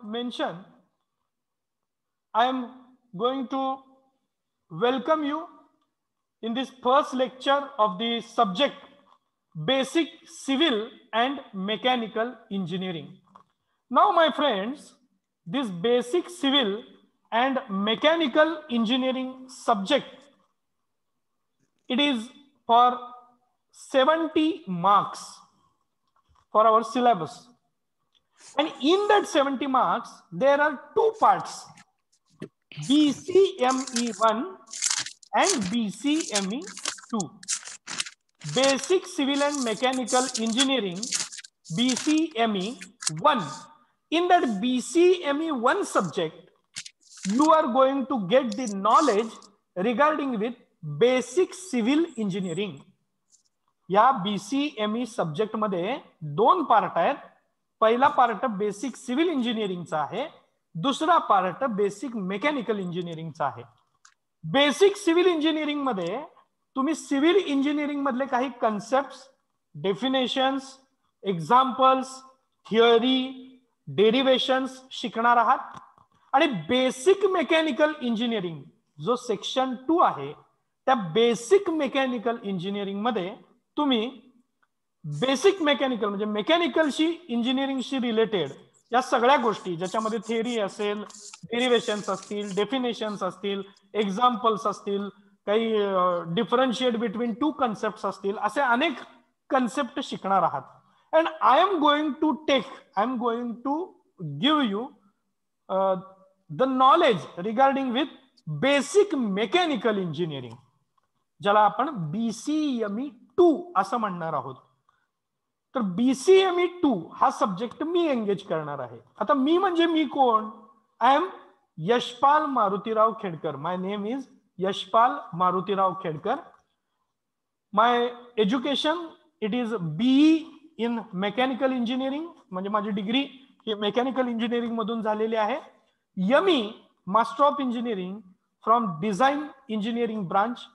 mentioned, I am going to welcome you in this first lecture of the subject Basic Civil and Mechanical Engineering. Now, my friends, this Basic Civil and Mechanical Engineering subject, it is for 70 marks for our syllabus. And in that 70 marks, there are two parts, BCME1 and BCME2. Basic Civil and Mechanical Engineering, BCME1. In that BCME1 subject, you are going to get the knowledge regarding with basic civil engineering. या BCME subject मध्ये दोन part आहेत. पहिला part basic civil इंजिनिअरिंगचा आहे, दुसरा part basic mechanical इंजिनिअरिंगचा आहे. Basic civil engineering मध्ये तुम्ही सिव्हिल इंजिनिअरिंग मधले काही कन्सेप्ट्स, डेफिनेशन्स, एक्झाम्पल्स, थिअरी, डेरिव्हेशन्स शिकणार आहात. आणि बेसिक मेकॅनिकल इंजिनिअरिंग जो सेक्शन 2 आहे, त्या बेसिक मेकॅनिकल इंजिनिअरिंग मध्ये तुम्ही बेसिक मेकॅनिकल म्हणजे मेकॅनिकलशी इंजिनिअरिंगशी रिलेटेड या सगळ्या गोष्टी, ज्याच्यामध्ये थिअरी असेल, डेरिव्हेशन्स असतील, डेफिनेशन्स असतील, एक्झाम्पल्स असतील, काही डिफरन्शिएट बिटवीन टू कन्सेप्ट असतील, असे अनेक कन्सेप्ट शिकणार आहात. And I am going to give you the knowledge regarding with basic mechanical engineering, ज्याला आपण BCME2 असं म्हणणार आहोत. तर BCME2 हा सब्जेक्ट मी एंगेज करणार आहे. आता मी म्हणजे मी कोण? I am Yashpal Marutirao Khedkar. My name is Yashpal Marutirao Khedkar. My education it is BE in mechanical engineering, म्हणजे माझी डिग्री ही मेकॅनिकल इंजिनिअरिंग मधून झालेली आहे. ME master of engineering from design engineering branch.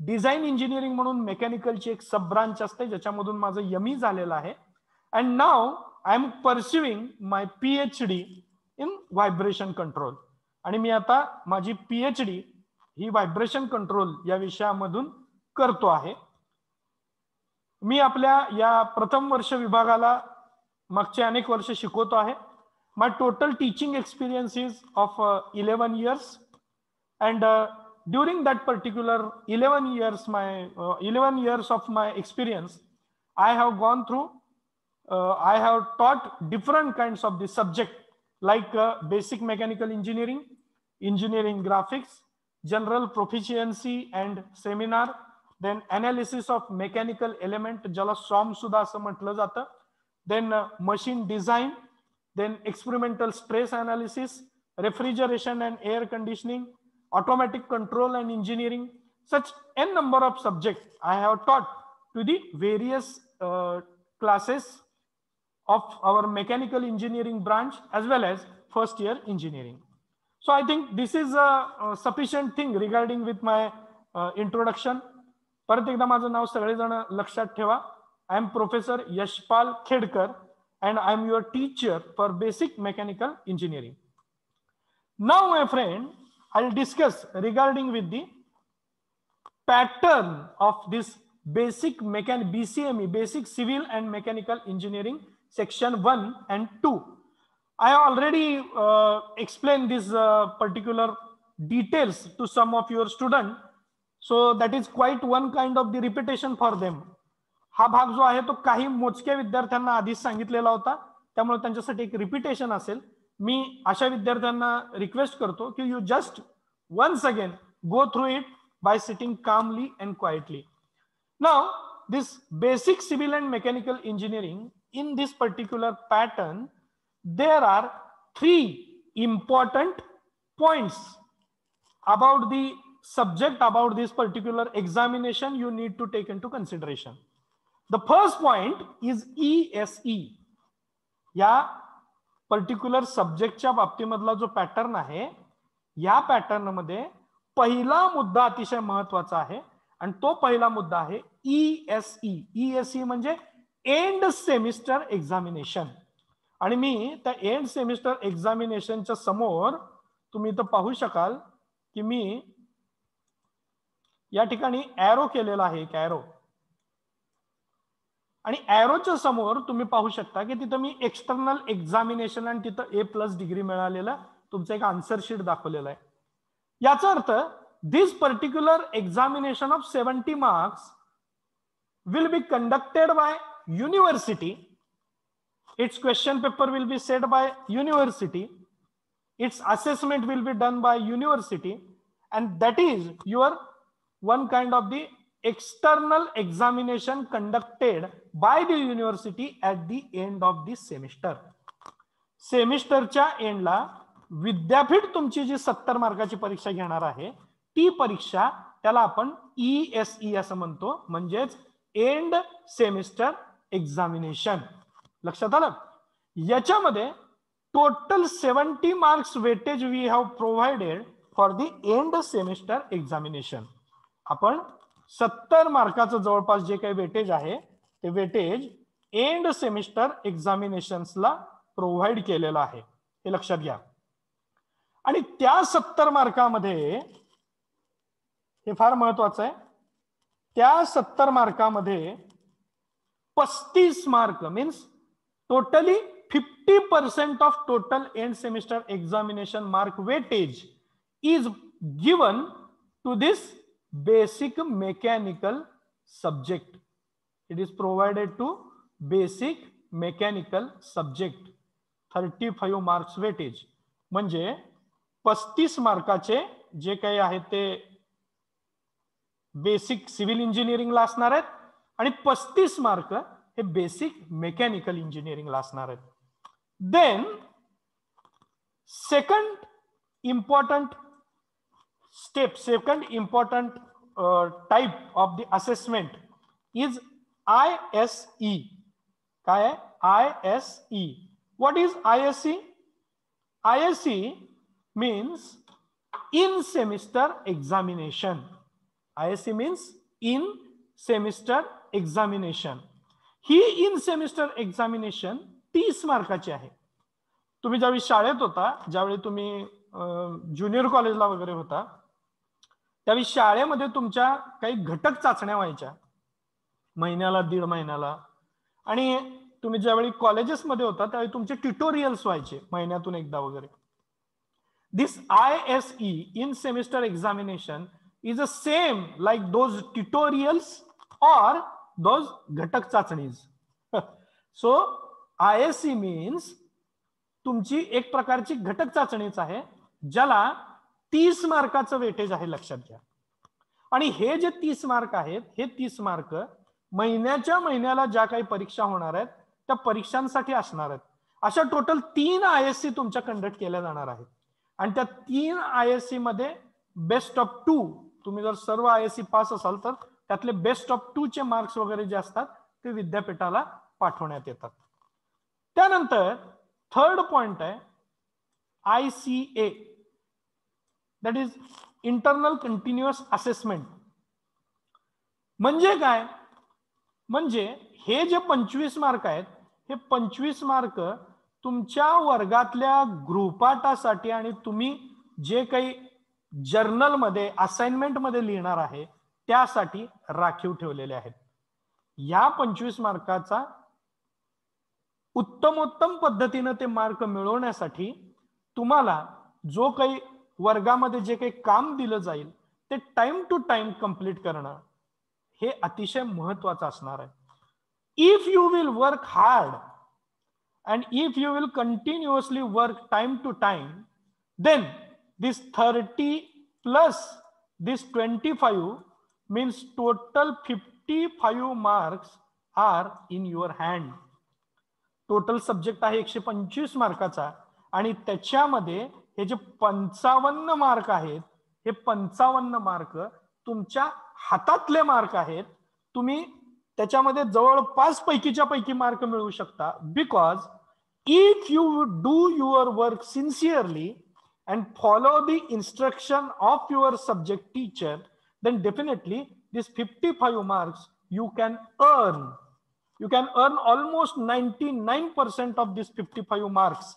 Design engineering म्हणून मेकॅनिकलची एक सब ब्रांच असते, ज्याच्यामधून माझं ME झालेलं आहे. अँड नाव I am pursuing my PhD in vibration control. आणि मी आता माझी PhD ही व्हायब्रेशन कंट्रोल या विषयामधून करतो आहे. मी आपल्या या प्रथम वर्ष विभागाला मागचे अनेक वर्ष शिकवतो आहे. My total teaching experience is of 11 years. And during that particular 11 years of my experience, I have gone through, I have taught different kinds of the subject like basic mechanical engineering, engineering graphics, general proficiency and seminar, then analysis of mechanical element, ज्याला SOM सुद्धा असं म्हटलं जातं, then machine design, then experimental stress analysis, refrigeration and air conditioning, automatic control and engineering. Such n number of subjects I have taught to the various classes of our mechanical engineering branch as well as first year engineering. So I think this is a sufficient thing regarding with my introduction. परत एकदा माझं नाव सगळेजण लक्षात ठेवा. I am Professor Yashpal Khedkar and I am your teacher for basic mechanical engineering. Now my friend, I'll discuss regarding with the pattern of this basic BCME, basic civil and mechanical engineering section 1 and 2. I already explained this particular details to some of your students, so that is quite one kind of the repetition for them. हा भाग जो आहे तो काही मोजक्या विद्यार्थ्यांना आधीच सांगितलेला होता, त्यामुळे त्यांच्यासाठी एक रिपीटेशन असेल. मी अशा विद्यार्थ्यांना रिक्वेस्ट करतो की you just once again go through it by sitting calmly and quietly. Now this basic civil and mechanical engineering, in this particular pattern there are 3 important points about the subject, about this particular examination you need to take into consideration. The first point is ESE. या particular सब्जेक्टच्या बाबतीमधला जो pattern आहे, या pattern मध्ये पहिला मुद्दा अतिशय महत्वाचा आहे आणि तो पहिला मुद्दा आहे ESE. ESE म्हणजे एंड सेमिस्टर एक्झामिनेशन. आणि मी त्या एंड सेमिस्टर एक्झामिनेशनच्या समोर तुम्ही इथं पाहू शकाल की मी या ठिकाणी ॲरो केलेला आहे, एक ॲरो, आणि ॲरोच्या समोर तुम्ही पाहू शकता की तिथं मी एक्सटर्नल एक्झामिनेशन आणि तिथं A+ डिग्री मिळालेलं तुमचं एक आन्सर शीट दाखवलेलं आहे. याचा earth this particular examination of 70 marks will be conducted by university. Its question paper will be set by university. Its assessment will be done by university, and that is your one kind of the external examination conducted by the university at the end of the semester. सेमिस्टरच्या एंडला विद्यापीठ तुमची जी 70 मार्काची परीक्षा घेणार आहे ती परीक्षा त्याला आपण ESE असं म्हणतो, म्हणजेच एंड सेमिस्टर एक्झामिनेशन. लक्षात आलं? याच्यामध्ये total 70 marks weightage we have provided for the end semester examination. आपण 70 मार्काचं जवळपास जे काही वेटेज आहे ते वेटेज एंड सेमिस्टर एक्झामिनेशन्सला प्रोव्हाइड केलेलं आहे, हे लक्षात घ्या. आणि त्या 70 मार्कामध्ये हे फार महत्वाचं आहे, त्या 70 मार्कामध्ये 35 mark means totally 50% of total end semester examination mark weightage is given to this basic mechanical subject. It is provided to basic mechanical subject. 35 marks weightage म्हणजे 35 मार्काचे जे काही आहे ते बेसिक सिव्हिल इंजिनिअरिंगला असणार आहेत आणि 35 मार्क हे बेसिक मेकॅनिकल इंजिनिअरिंगला असणार आहेत. Then second important step, second important type of the assessment is ISE. काय आहे? ISE. What is ISE? ISE means in semester examination. ISE means in semester examination. He in semester examination 30 मार्काची आहे. तुम्ही ज्यावेळी शाळेत होता, ज्यावेळी तुम्ही ज्युनियर कॉलेजला वगैरे होता, त्यावेळी शाळेमध्ये तुमच्या काही घटक चाचण्या व्हायच्या महिन्याला, 1.5 महिन्याला, आणि तुम्ही ज्यावेळी कॉलेजेसमध्ये होता त्यावेळी तुमचे ट्युटोरियल्स व्हायचे महिन्यातून एकदा वगैरे. दिस ISE in semester examination is the same like those tutorials or those घटक चाचणीज. So ISE means तुमची एक प्रकारची घटक चाचणीच आहे ज्याला 30 मार्काचं वेटेज आहे, लक्षात घ्या. आणि हे जे 30 मार्क आहेत हे 30 मार्क महिन्याच्या महिन्याला ज्या काही परीक्षा होणार आहेत त्या परीक्षांसाठी असणार आहेत. अशा टोटल 3 ISE तुमच्या कंडक्ट केल्या जाणार आहेत. आणि त्या 3 ISE मध्ये बेस्ट ऑफ 2, तुम्ही जर सर्व ISE पास असाल तर त्यातले बेस्ट ऑफ 2 चे मार्क्स वगैरे जे असतात ते विद्यापीठाला पाठवण्यात येतात. त्यानंतर थर्ड पॉइंट आहे ICA, that is internal continuous assessment. म्हणजे काय? म्हणजे हे जे 25 मार्क आहेत हे 25 मार्क तुमच्या वर्गातल्या गृहपाठासाठी आणि तुम्ही जे काही जर्नल मध्ये असाइनमेंट मध्ये लिहिणार आहे त्यासाठी राखीव ठेवलेले आहेत. या 25 मार्काचा उत्तमोत्तम पद्धतीने ते मार्क मिळवण्यासाठी तुम्हाला जो काही वर्गामध्ये जे काही काम दिलं जाईल ते टाइम टू टाइम कंप्लीट करणं हे अतिशय महत्त्वाचं असणार आहे. If you will work hard and if you will continuously work time to time, then this 30 plus this 25 means total 55 marks are in your hand. Total subject आहे 125 मार्काचा आणि त्याच्यामध्ये हे जे 55 मार्क आहेत हे 55 मार्क तुमच्या हातातले मार्क आहेत. तुम्ही त्याच्यामध्ये जवळपास पैकीच्या पैकी मार्क मिळवू शकता. Because if you do your work sincerely and follow the instruction of your subject teacher, then definitely this 55 marks you can earn. You can earn almost 99% of this 55 marks.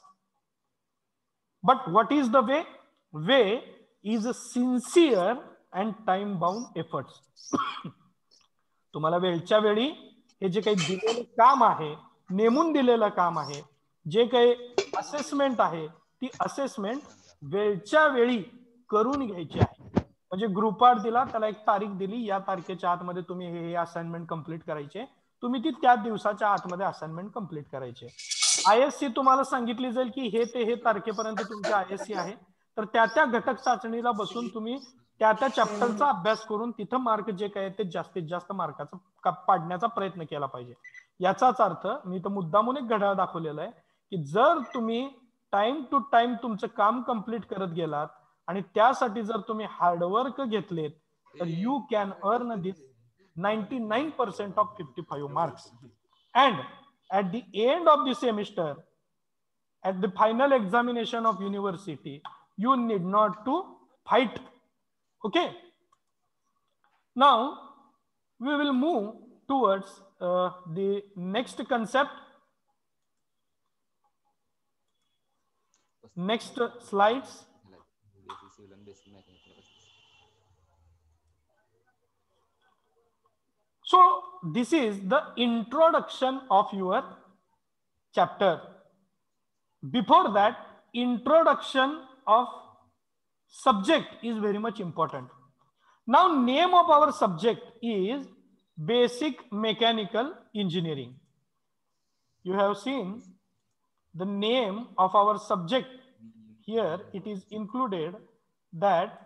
But what is the way? Way is a sincere and time bound efforts. तुम्हाला वेळच्या वेळी हे जे काही दिलेलं काम आहे, नेमून दिलेलं काम आहे, जे काही असेसमेंट आहे, ती असेसमेंट वेळच्या वेळी करून घ्यायची आहे. म्हणजे ग्रुपआउट दिला, त्याला एक तारीख दिली, या तारखेच्या आतमध्ये तुम्ही हे असाइनमेंट कंप्लीट करायचे, तुम्ही ती त्या दिवसाच्या आतमध्ये असाइनमेंट कंप्लीट करायचे. आयएससी तुम्हाला सांगितली जाईल की हे तारखेपर्यंत तुमची आयएससी आहे, तर त्या घटक चाचणीला बसून तुम्ही त्या चॅप्टरचा अभ्यास करून तिथं मार्क जे काय ते जास्तीत जास्त मार्काचा पाडण्याचा प्रयत्न केला पाहिजे. याचाच अर्थ मी तर मुद्दामून एक घड्याळ दाखवलेलं आहे की जर तुम्ही टाइम टू टाइम तुमचं काम कंप्लीट करत गेलात आणि त्यासाठी जर तुम्ही हार्डवर्क घेतलेत तर you can earn this 99% of 55 marks. And at the end of the semester, at the final examination of university, you need not to fight. Okay. Now we will move towards the next concept. Next slides. So this is the introduction of your chapter. Before that, introduction of subject is very much important. Now name of our subject is basic mechanical engineering. You have seen the name of our subject. Here it is included that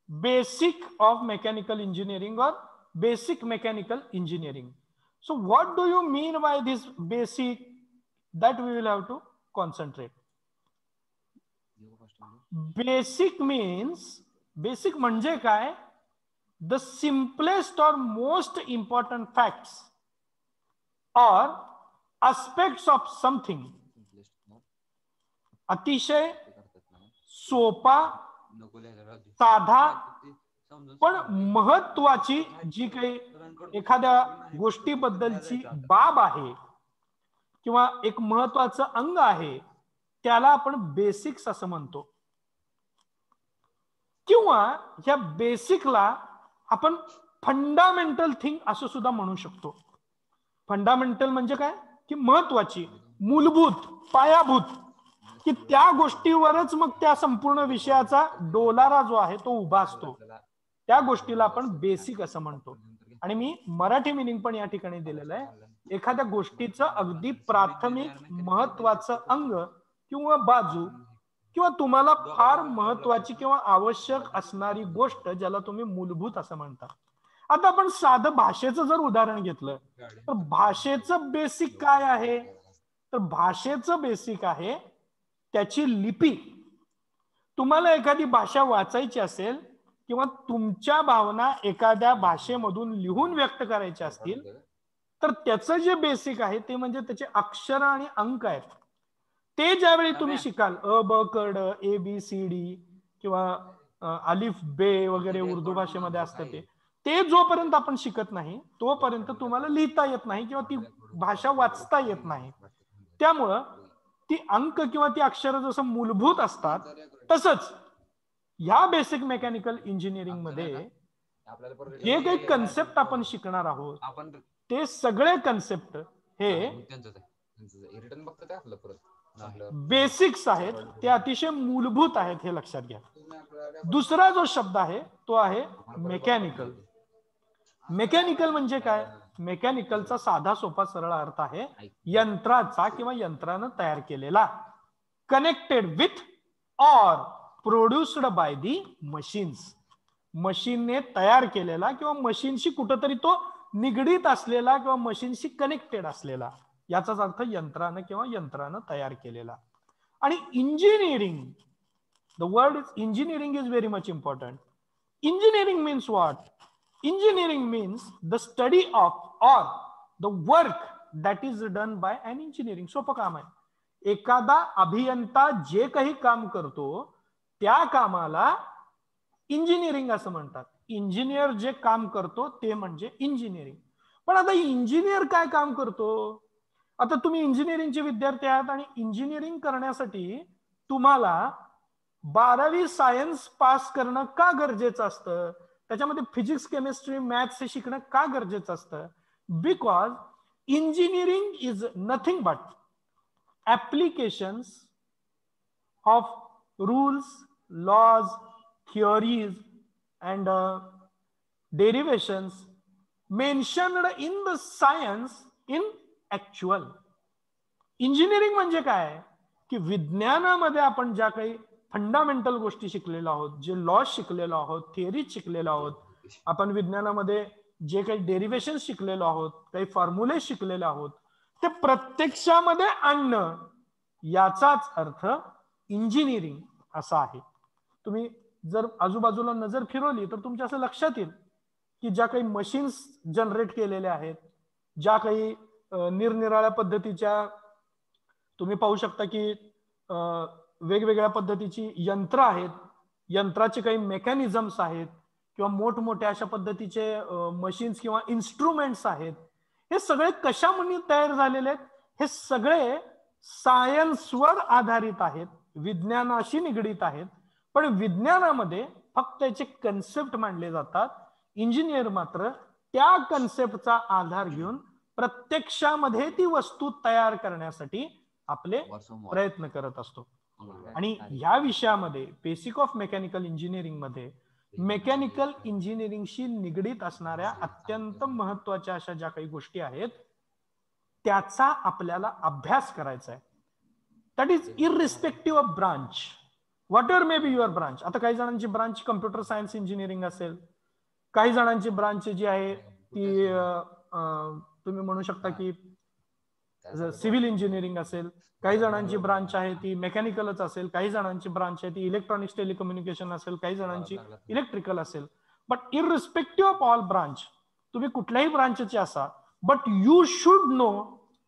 basic of mechanical engineering or basic mechanical engineering. So what do you mean by this basic? That we will have to concentrate. Basic means, basic म्हणजे काय? The simplest or most important facts or aspects of something. अतिशय सोपा, साधा पण महत्वाची जी काही एखाद्या गोष्टीबद्दलची बाब आहे किंवा एक महत्वाचं अंग आहे त्याला आपण बेसिक्स असं म्हणतो. किंवा या बेसिकला आपण फंडामेंटल थिंग असं सुद्धा म्हणू शकतो. फंडामेंटल म्हणजे काय की महत्वाची, मूलभूत, पायाभूत, की त्या गोष्टीवरच मग त्या संपूर्ण विषयाचा डोलारा जो आहे तो उभा असतो, त्या गोष्टीला आपण बेसिक असं म्हणतो. आणि मी मराठी मिनिंग पण या ठिकाणी दिलेलं आहे. एखाद्या गोष्टीचं अगदी प्राथमिक महत्वाचं अंग किंवा बाजू किंवा तुम्हाला फार महत्वाची किंवा आवश्यक असणारी गोष्ट ज्याला तुम्ही मूलभूत असं म्हणता. आता आपण साधं भाषेचं जर उदाहरण घेतलं तर भाषेचं बेसिक काय आहे? तर भाषेचं बेसिक आहे त्याची लिपी. तुम्हाला एखादी भाषा वाचायची असेल किंवा तुमच्या भावना एखाद्या भाषेमधून लिहून व्यक्त करायच्या असतील तर त्याचं जे बेसिक आहे ते म्हणजे त्याचे अक्षर आणि अंक आहेत. ते ज्यावेळी तुम्ही शिकाल अ ब क ड ए बी सी डी किंवा अलिफ बे वगैरे उर्दू भाषेमध्ये असतं ते जोपर्यंत आपण शिकत नाही तोपर्यंत तुम्हाला लिहिता येत नाही किंवा ती भाषा वाचता येत नाही. त्यामुळं ती अंक किंवा ती अक्षर जसं मूलभूत असतात तसंच या बेसिक मेकॅनिकल इंजिनिअरिंग मध्ये जे काही कन्सेप्ट आपण शिकणार आहोत ते सगळे कन्सेप्ट हे बेसिक्स आहेत, ते अतिशय मूलभूत आहेत हे लक्षात घ्या. दुसरा जो शब्द आहे तो आहे मेकॅनिकल. मेकॅनिकल म्हणजे काय? मेकॅनिकलचा साधा सोपा सरळ अर्थ आहे यंत्राचा किंवा यंत्रानं तयार केलेला, connected with or produced by the machines. मशीनने तयार केलेला किंवा मशीनशी कुठंतरी तो निगडीत असलेला किंवा मशीनशी कनेक्टेड असलेला, याचाच अर्थ यंत्रानं किंवा यंत्रानं तयार केलेला. आणि engineering, the word is engineering is very much important. Engineering means what? Engineering means the study of or the work that is done by an engineering. सोपं काम आहे. एखादा अभियंता जे काही काम करतो त्या कामाला इंजिनिअरिंग असं म्हणतात. इंजिनियर जे काम करतो ते म्हणजे इंजिनिअरिंग. पण आता इंजिनियर काय काम करतो? आता तुम्ही इंजिनिअरिंगचे विद्यार्थी आहात आणि इंजिनिअरिंग करण्यासाठी तुम्हाला 12वी सायन्स पास करणं का गरजेचं असतं? त्याच्यामध्ये फिजिक्स, केमिस्ट्री, मॅथ्स हे शिकणं का गरजेचं असतं? Because engineering is nothing but applications of rules, laws, theories, and derivations mentioned in the science in actual. Engineering म्हणजे काय की विज्ञानामध्ये आपण ज्या काही फंडामेंटल गोष्टी शिकलेलो आहोत, जे लॉ शिकलेलो आहोत, थिअरीज शिकलेलो आहोत, आपण विज्ञानामध्ये जे काही डेरिव्हेशन शिकलेलो आहोत, काही फॉर्म्युले शिकलेले आहोत, ते प्रत्यक्षामध्ये आणणं याचाच अर्थ इंजिनिअरिंग असा आहे. तुम्ही जर आजूबाजूला नजर फिरवली तर तुमच्या असं लक्षात येईल की ज्या काही मशीन्स जनरेट केलेल्या आहेत, ज्या काही निरनिराळ्या पद्धतीच्या तुम्ही पाहू शकता की वेगवेगळ्या पद्धतीची यंत्र आहेत, यंत्राचे काही मेकॅनिझम्स आहेत किंवा मोठमोठ्या अशा पद्धतीचे मशीन्स किंवा इन्स्ट्रुमेंट्स आहेत. हे सगळे कशामुळे तयार झालेले आहेत? हे सगळे सायन्सवर आधारित आहेत, विज्ञानाशी निगडीत आहेत. पण विज्ञानामध्ये फक्त याचे कन्सेप्ट मांडले जातात. इंजिनियर मात्र त्या कन्सेप्टचा आधार घेऊन प्रत्यक्षामध्ये ती वस्तू तयार करण्यासाठी आपले प्रयत्न करत असतो. आणि या विषयामध्ये बेसिक ऑफ मेकॅनिकल इंजिनिअरिंग मध्ये मेकॅनिकल इंजिनिअरिंगशी निगडीत असणाऱ्या अत्यंत महत्वाच्या अशा ज्या काही गोष्टी आहेत त्याचा आपल्याला अभ्यास करायचा आहे. That is irrespective of branch, whatever may be your branch. आता काही जणांची ब्रांच कम्प्युटर सायन्स इंजिनिअरिंग असेल, काही जणांची ब्रांच जी आहे ती तुम्ही म्हणू शकता की सिव्हिल इंजिनिअरिंग असेल, काही जणांची ब्रांच आहे ती मेकॅनिकलच असेल, काही जणांची ब्रांच आहे ती इलेक्ट्रॉनिक्स टेलिकम्युनिकेशन असेल, काही जणांची इलेक्ट्रिकल असेल. बट इररिस्पेक्टिव्ह ऑफ ऑल ब्रांच, तुम्ही कुठल्याही ब्रांचचे असा, but you should know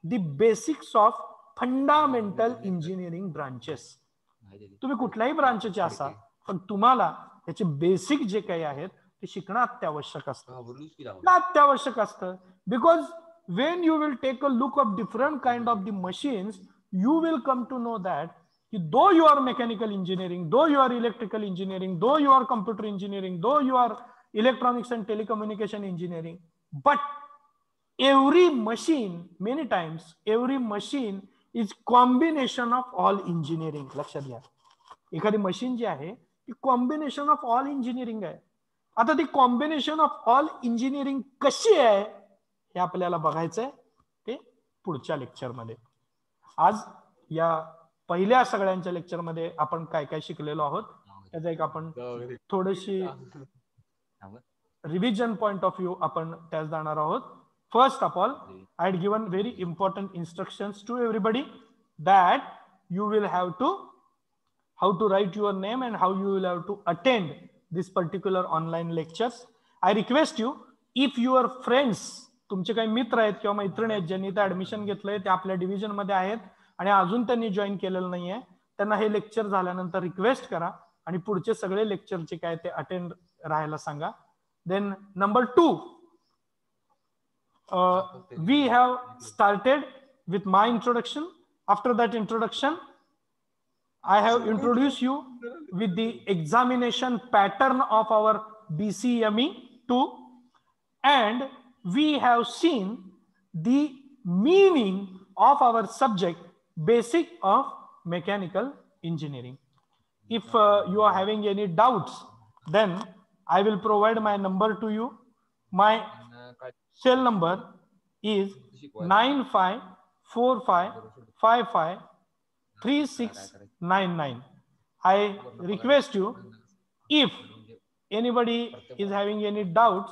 the basics of fundamental engineering branches. तुम्ही कुठल्याही ब्रांचचे असा पण तुम्हाला त्याचे बेसिक जे काही आहेत ते शिकणं अत्यावश्यक असतं. अत्यावश्यक असतं because when you will take a look of different kind of the machines, you will come to know that though you are mechanical engineering, though you are electrical engineering, though you are computer engineering, though you are electronics and telecommunication engineering, but every machine, many times every machine is combination of all engineering. लक्षात घ्या, एखादी machine जी आहे ती combination of all engineering आहे. आता ती combination of all engineering कशी आहे हे आपल्याला बघायचंय ते पुढच्या लेक्चरमध्ये. आज या पहिल्या सगळ्यांच्या लेक्चरमध्ये आपण काय काय शिकलेलो आहोत त्याचा एक आपण थोडीशी रिव्हिजन पॉइंट ऑफ व्ह्यू आपण त्यात जाणार आहोत. First of all, I had given very important instructions to everybody that you will have to how to write your name and how you will have to attend this particular online lectures. I request you, if your friends, तुमचे काही मित्र आहेत किंवा मैत्रिणी आहेत ज्यांनी इथे admission घेतलंय, ते आपल्या डिव्हिजन मध्ये आहेत आणि अजून त्यांनी जॉईन केलेलं नाहीये, त्यांना हे लेक्चर झाल्यानंतर रिक्वेस्ट करा आणि पुढचे सगळे लेक्चरचे काय ते अटेंड राहायला सांगा. Then number 2, we have started with my introduction. After that introduction, I have introduced you with the examination pattern of our BCME 2, and we have seen the meaning of our subject basic of mechanical engineering. If you are having any doubts, then I will provide my number to you. My cell number is 9545553699. I request you, if anybody is having any doubts,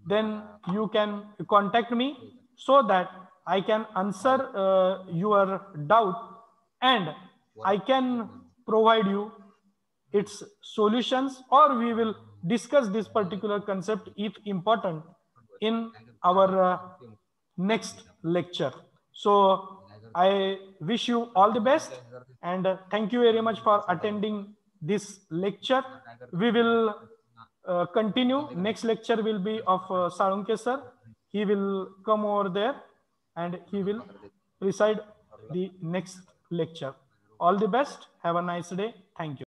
then you can contact me so that I can answer your doubt and I can provide you its solutions, or we will discuss this particular concept if important in our next lecture. So I wish you all the best and thank you very much for attending this lecture. We will continue. Next lecture will be of Salunke sir. he will come over there and he will recite the next lecture. All the best. Have a nice day. Thank you.